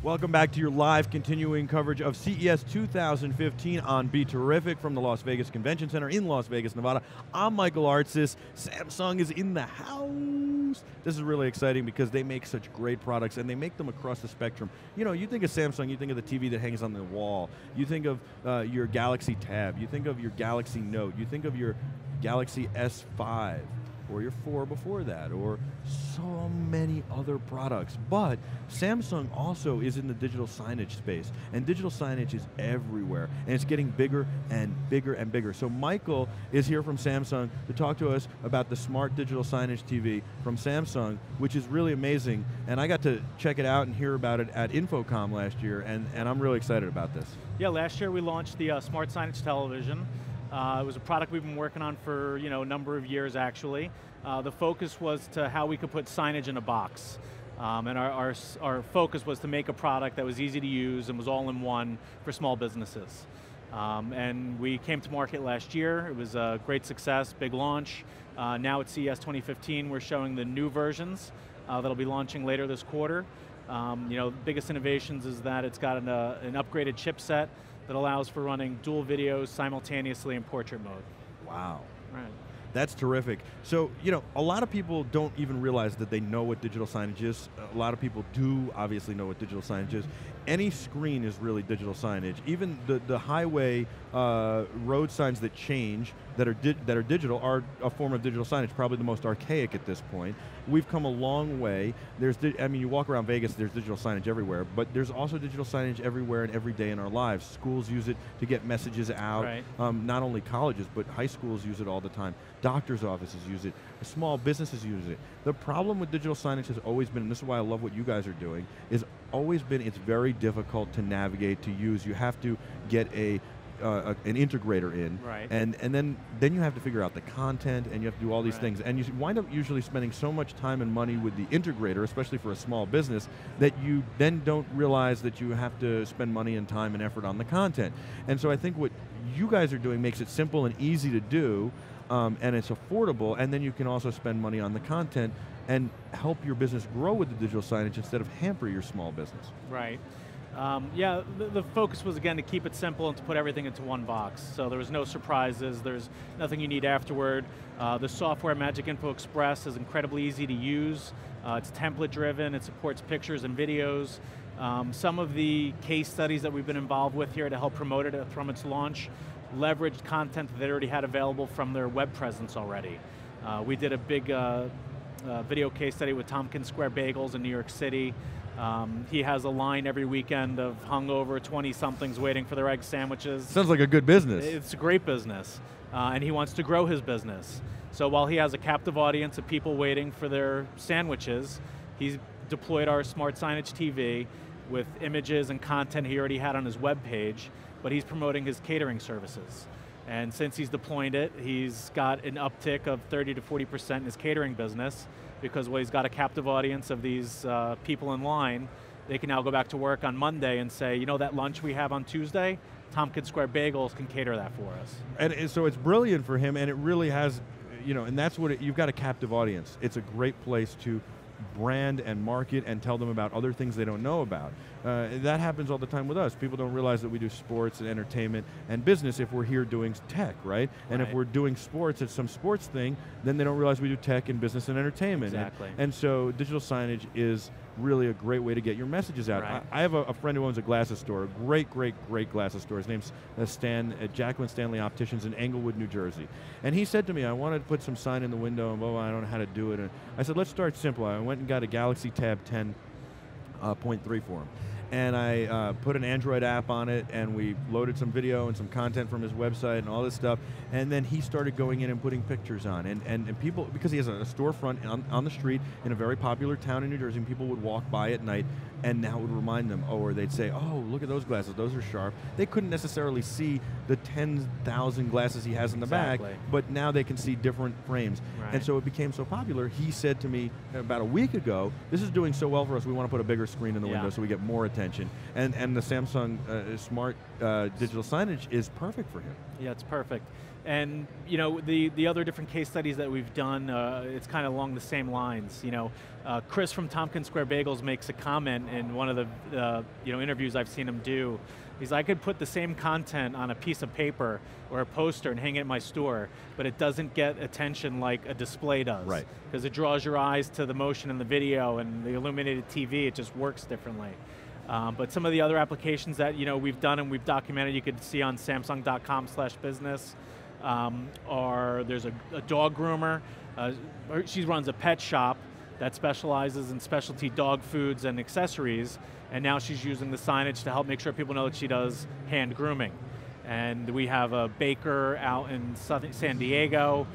Welcome back to your live continuing coverage of CES 2015 on BeTerrific from the Las Vegas Convention Center in Las Vegas, Nevada. I'm Michael Artsis. Samsung is in the house. This is really exciting because they make such great products and they make them across the spectrum. You know, you think of Samsung, you think of the TV that hangs on the wall. You think of your Galaxy Tab. You think of your Galaxy Note. You think of your Galaxy S5. Or your 4 before that, or so many other products. But Samsung also is in the digital signage space, and digital signage is everywhere, and it's getting bigger and bigger and bigger. So Michael is here from Samsung to talk to us about the Smart Digital Signage TV from Samsung, which is really amazing, and I got to check it out and hear about it at Infocom last year, and I'm really excited about this. Yeah, last year we launched the Smart Signage Television. It was a product we've been working on for a number of years actually. The focus was to how we could put signage in a box. And our focus was to make a product that was easy to use and was all in one for small businesses. And we came to market last year. It was a great success, big launch. Now at CES 2015 we're showing the new versions that'll be launching later this quarter. The biggest innovations is that it's got an upgraded chipset that allows for running dual videos simultaneously in portrait mode. Wow. Right. That's terrific. So, a lot of people don't even realize that they know what digital signage is. A lot of people do obviously know what digital signage is. Any screen is really digital signage. Even the highway road signs that change, that are digital, are a form of digital signage, probably the most archaic at this point. We've come a long way. You walk around Vegas, there's digital signage everywhere, but there's also digital signage everywhere and every day in our lives. Schools use it to get messages out. Right. Not only colleges, but high schools use it all the time. Doctors' offices use it. Small businesses use it. The problem with digital signage has always been, and this is why I love what you guys are doing, is always been it's very difficult to navigate, to use. You have to get an integrator in, right. and then you have to figure out the content, and you have to do all these things, and you wind up usually spending so much time and money with the integrator, especially for a small business, that you then don't realize that you have to spend money and time and effort on the content. And so I think what you guys are doing makes it simple and easy to do, and it's affordable, and then you can also spend money on the content and help your business grow with the digital signage instead of hamper your small business. Right. The focus was, again, to keep it simple and to put everything into one box. So there was no surprises, there's nothing you need afterward. The software, Magic Info Express, is incredibly easy to use. It's template driven, it supports pictures and videos. Some of the case studies that we've been involved with here to help promote it from its launch leveraged content that they already had available from their web presence already. We did a big video case study with Tompkins Square Bagels in New York City. He has a line every weekend of hungover 20-somethings waiting for their egg sandwiches. Sounds like a good business. It's a great business, and he wants to grow his business. So while he has a captive audience of people waiting for their sandwiches, he's deployed our Smart Signage TV with images and content he already had on his web page, but he's promoting his catering services. And since he's deployed it, he's got an uptick of 30 to 40% in his catering business, because he's got a captive audience of these people in line. They can now go back to work on Monday and say, that lunch we have on Tuesday, Tompkins Square Bagels can cater that for us. And so it's brilliant for him, and it really has, and that's what you've got a captive audience. It's a great place to brand and market and tell them about other things they don't know about. That happens all the time with us. People don't realize that we do sports and entertainment and business if we're here doing tech, right? And if we're doing sports at some sports thing, then they don't realize we do tech and business and entertainment. Exactly. And so digital signage is really a great way to get your messages out. Right. I have a friend who owns a glasses store, a great glasses store. His name's Stan at Jacqueline Stanley Opticians in Englewood, New Jersey. And he said to me, I wanted to put some sign in the window, and blah, blah, I don't know how to do it. And I said, let's start simple. I went and got a Galaxy Tab 10.3 for him. And I put an Android app on it, and we loaded some video and some content from his website and all this stuff. And then he started going in and putting pictures on. And people, because he has a storefront on the street in a very popular town in New Jersey, and people would walk by at night, and now it would remind them, or they'd say, oh, look at those glasses, those are sharp. They couldn't necessarily see the 10,000 glasses he has in the back, but now they can see different frames. Right. And so it became so popular, he said to me about a week ago, this is doing so well for us, we want to put a bigger screen in the window so we get more attention. attention, and the Samsung Smart Digital Signage is perfect for him. Yeah, it's perfect. And you know, the other different case studies that we've done, it's kind of along the same lines. You know, Chris from Tompkins Square Bagels makes a comment in one of the interviews I've seen him do. He's like, I could put the same content on a piece of paper or a poster and hang it in my store, but it doesn't get attention like a display does. Right. Because it draws your eyes to the motion in the video and the illuminated TV, it just works differently. But some of the other applications that we've done and we've documented, you could see on Samsung.com/business, there's a dog groomer. She runs a pet shop that specializes in specialty dog foods and accessories, and now she's using the signage to help make sure people know that she does hand grooming. And we have a baker out in San Diego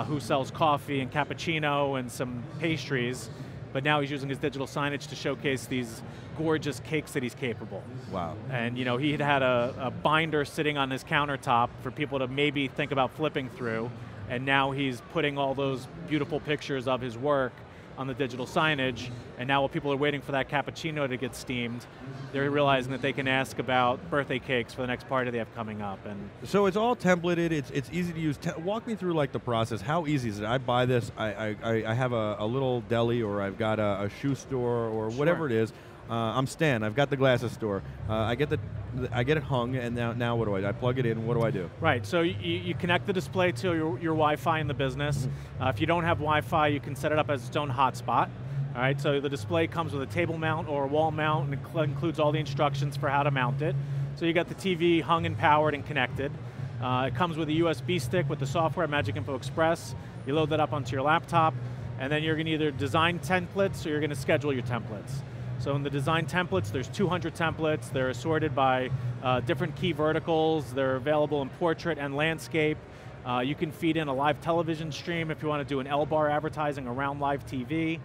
who sells coffee and cappuccino and some pastries, but now he's using his digital signage to showcase these gorgeous cakes that he's capable. Wow. And he had a binder sitting on his countertop for people to maybe think about flipping through, and now he's putting all those beautiful pictures of his work on the digital signage, and now while people are waiting for that cappuccino to get steamed, they're realizing that they can ask about birthday cakes for the next party they have coming up. And so it's all templated, it's easy to use. Walk me through like the process. How easy is it? I buy this, I have a little deli, or I've got a shoe store, or whatever it is. I'm Stan, I've got the glasses store. I get it hung, and now what do I do? I plug it in, what do I do? Right, so you connect the display to your Wi-Fi in the business. If you don't have Wi-Fi, you can set it up as its own hotspot. All right, so the display comes with a table mount or a wall mount, and it includes all the instructions for how to mount it. So you got the TV hung and powered and connected. It comes with a USB stick with the software, Magic Info Express. You load that up onto your laptop, and then you're going to either design templates or you're going to schedule your templates. So in the design templates, there's 200 templates. They're assorted by different key verticals. They're available in portrait and landscape. You can feed in a live television stream if you want to do an L-bar advertising around live TV.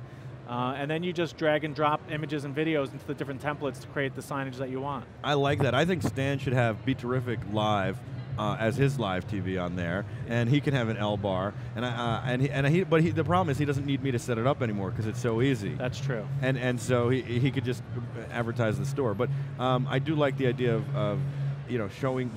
And then you just drag and drop images and videos into the different templates to create the signage that you want. I like that. I think Stan should have BeTerrific Live as his live TV on there, and he can have an L-bar. But the problem is he doesn't need me to set it up anymore because it's so easy. That's true. And so he could just advertise the store. But I do like the idea of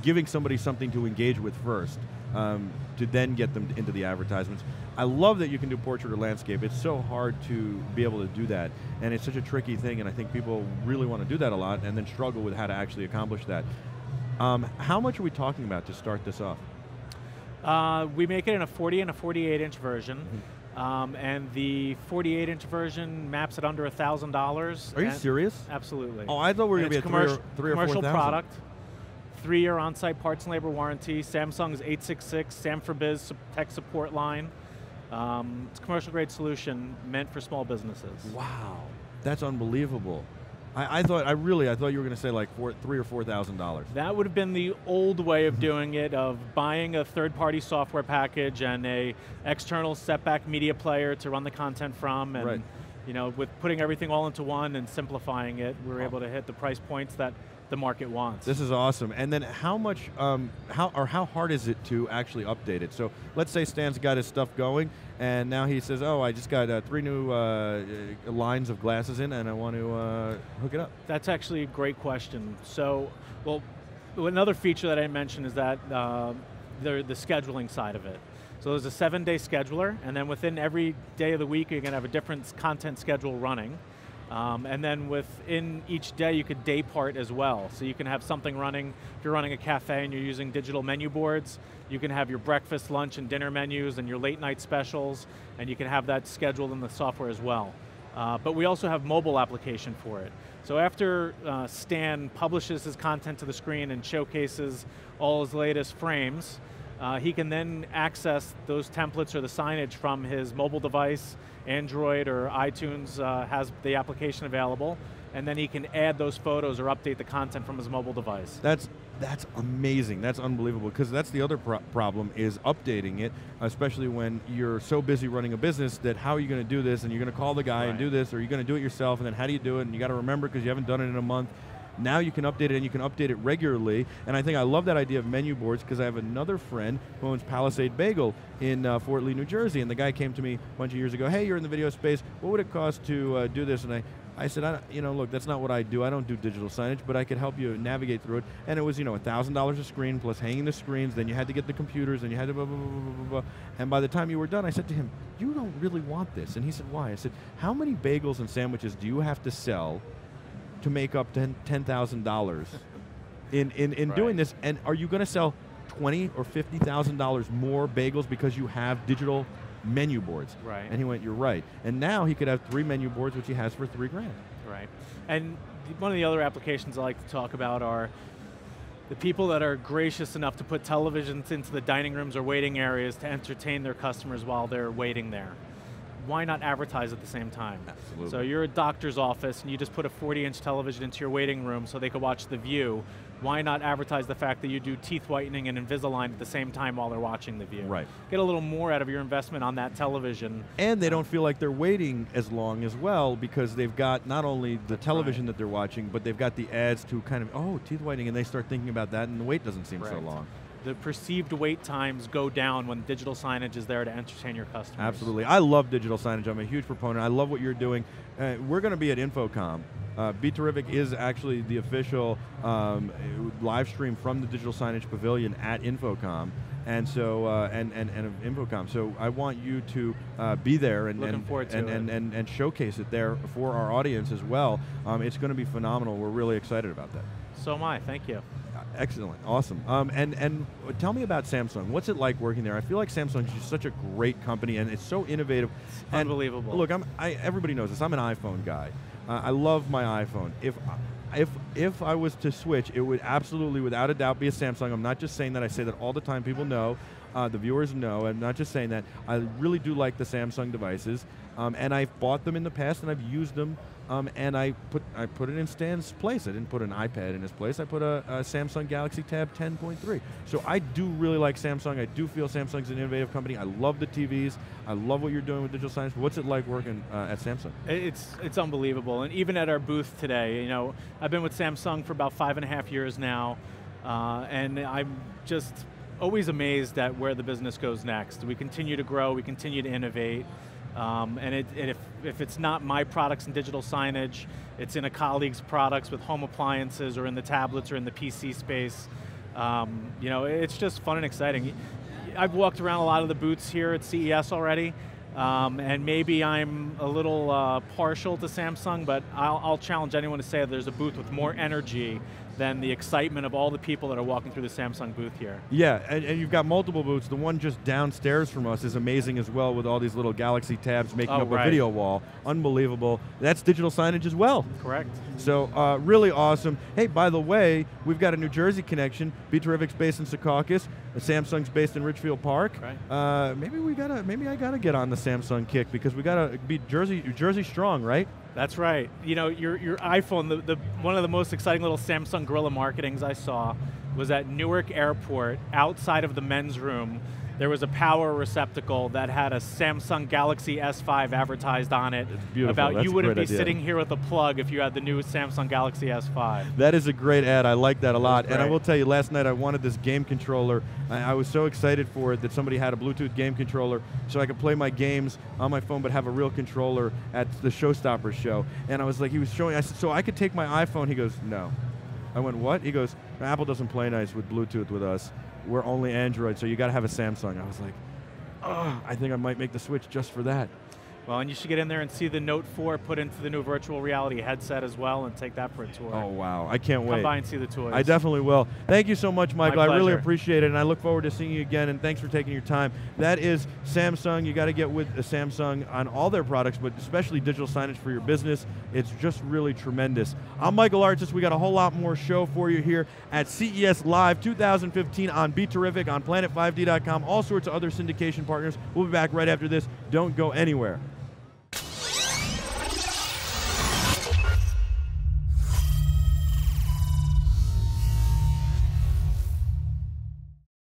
giving somebody something to engage with first, to then get them into the advertisements. I love that you can do portrait or landscape. It's so hard to be able to do that, and it's such a tricky thing, and I think people really want to do that a lot and then struggle with how to actually accomplish that. How much are we talking about to start this off? We make it in a 40 and a 48-inch version, and the 48-inch version maps at under $1,000. Are you serious? Absolutely. Oh, I thought we were going to be a three or commercial 4,000. product. 3-year on-site parts and labor warranty. Samsung's 866 Sam for Biz tech support line. It's a commercial grade solution meant for small businesses. Wow, that's unbelievable. I thought you were going to say like $3,000 or $4,000. That would have been the old way of doing it, of buying a third-party software package and a external setback media player to run the content from, and right. With putting everything all into one and simplifying it, we were able to hit the price points that the market wants. This is awesome. And then how much, how hard is it to actually update it? So let's say Stan's got his stuff going, and now he says, oh, I just got 3 new lines of glasses in, and I want to hook it up. That's actually a great question. So, another feature that I mentioned is that the scheduling side of it. So there's a 7-day scheduler, and then within every day of the week, you're going to have a different content schedule running. And then within each day, you could day part as well. So you can have something running, if you're running a cafe and you're using digital menu boards, you can have your breakfast, lunch, and dinner menus and your late night specials, and you can have that scheduled in the software as well. But we also have mobile application for it. So after Stan publishes his content to the screen and showcases all his latest frames, he can then access those templates or the signage from his mobile device. Android or iTunes has the application available, and then he can add those photos or update the content from his mobile device. That's amazing. That's unbelievable, because that's the other problem is updating it, especially when you're so busy running a business that how are you going to do this, and you're going to call the guy and do this, or you're going to do it yourself, and then how do you do it, and you got to remember because you haven't done it in a month. Now you can update it, and you can update it regularly, and I think I love that idea of menu boards, because I have another friend who owns Palisade Bagel in Fort Lee, New Jersey, and the guy came to me a bunch of years ago, hey, you're in the video space, what would it cost to do this? And I said, look, that's not what I do. I don't do digital signage, but I could help you navigate through it. And it was, $1,000 a screen plus hanging the screens. Then you had to get the computers, and you had to blah, blah, blah, blah, blah, blah. And by the time you were done, I said to him, you don't really want this. And he said, why? I said, how many bagels and sandwiches do you have to sell to make up $10,000 in doing this? And are you going to sell $20,000 or $50,000 more bagels because you have digital menu boards? Right. And he went, you're right. And now he could have 3 menu boards, which he has for $3,000. Right. And one of the other applications I like to talk about are the people that are gracious enough to put televisions into the dining rooms or waiting areas to entertain their customers while they're waiting there. Why not advertise at the same time? Absolutely. So you're a doctor's office and you just put a 40-inch television into your waiting room so they could watch The View. Why not advertise the fact that you do teeth whitening and Invisalign at the same time while they're watching The View? Right. Get a little more out of your investment on that television. And they don't feel like they're waiting as long as well because they've got not only the television that they're watching, but they've got the ads to kind of, teeth whitening, and they start thinking about that and the wait doesn't seem so long. The perceived wait times go down when digital signage is there to entertain your customers. Absolutely. I love digital signage. I'm a huge proponent. I love what you're doing. We're going to be at InfoComm. BeTerrific is actually the official live stream from the Digital Signage Pavilion at InfoComm. And so, and InfoComm. So I want you to be there and showcase it there for our audience as well. It's going to be phenomenal. We're really excited about that. So am I. Thank you. Excellent, awesome. And tell me about Samsung. What's it like working there? I feel like Samsung is just such a great company, and it's so innovative. And unbelievable. Look, everybody knows this. I'm an iPhone guy. I love my iPhone. If I was to switch, it would absolutely, without a doubt, be a Samsung. I'm not just saying that. I say that all the time. People know. The viewers know. I'm not just saying that. I really do like the Samsung devices, and I've bought them in the past, and I've used them. And I put it in Stan's place. I didn't put an iPad in his place. I put a Samsung Galaxy Tab 10.3. So I do really like Samsung. I do feel Samsung's an innovative company. I love the TVs. I love what you're doing with digital signage. What's it like working at Samsung? It's unbelievable. And even at our booth today, I've been with Samsung for about 5.5 years now, and I'm just always amazed at where the business goes next. We continue to grow. We continue to innovate. And if it's not my products and digital signage, it's in a colleague's products with home appliances or in the tablets or in the PC space. It's just fun and exciting. I've walked around a lot of the booths here at CES already, and maybe I'm a little partial to Samsung, but I'll challenge anyone to say that there's a booth with more energy than the excitement of all the people that are walking through the Samsung booth here. Yeah, and you've got multiple booths. The one just downstairs from us is amazing as well, with all these little Galaxy tabs making up a video wall. Unbelievable. That's digital signage as well. Correct. So really awesome. Hey, by the way, we've got a New Jersey connection. BeTerrific's based in Secaucus. Samsung's based in Ridgefield Park. Right. Maybe I gotta get on the Samsung kick because we gotta be Jersey strong, right? That's right. Your iPhone, the one of the most exciting little Samsung guerrilla marketings I saw was at Newark Airport. Outside of the men's room, there was a power receptacle that had a Samsung Galaxy S5 advertised on it. It's beautiful. About you wouldn't be sitting here with a plug if you had the new Samsung Galaxy S5. That is a great ad. I like that a lot. And I will tell you, last night I wanted this game controller. I was so excited for it that somebody had a Bluetooth game controller so I could play my games on my phone but have a real controller at the Showstoppers show. And I was like, he was showing, I said, so I could take my iPhone? He goes, no. I went, what? He goes, Apple doesn't play nice with Bluetooth with us. We're only Android, so you got to have a Samsung. I was like, oh, I think I might make the switch just for that. Well, and you should get in there and see the Note 4 put into the new virtual reality headset as well and take that for a tour. Oh, wow. I can't wait. Come by and see the toys. I definitely will. Thank you so much, Michael. My I really pleasure. appreciate it, and I look forward to seeing you again, and thanks for taking your time. That is Samsung. You got to get with Samsung on all their products, but especially digital signage for your business. It's just really tremendous. I'm Michael Artsis. We got a whole lot more show for you here at CES Live 2015 on BeTerrific, on Planet5D.com, all sorts of other syndication partners. We'll be back right after this. Don't go anywhere.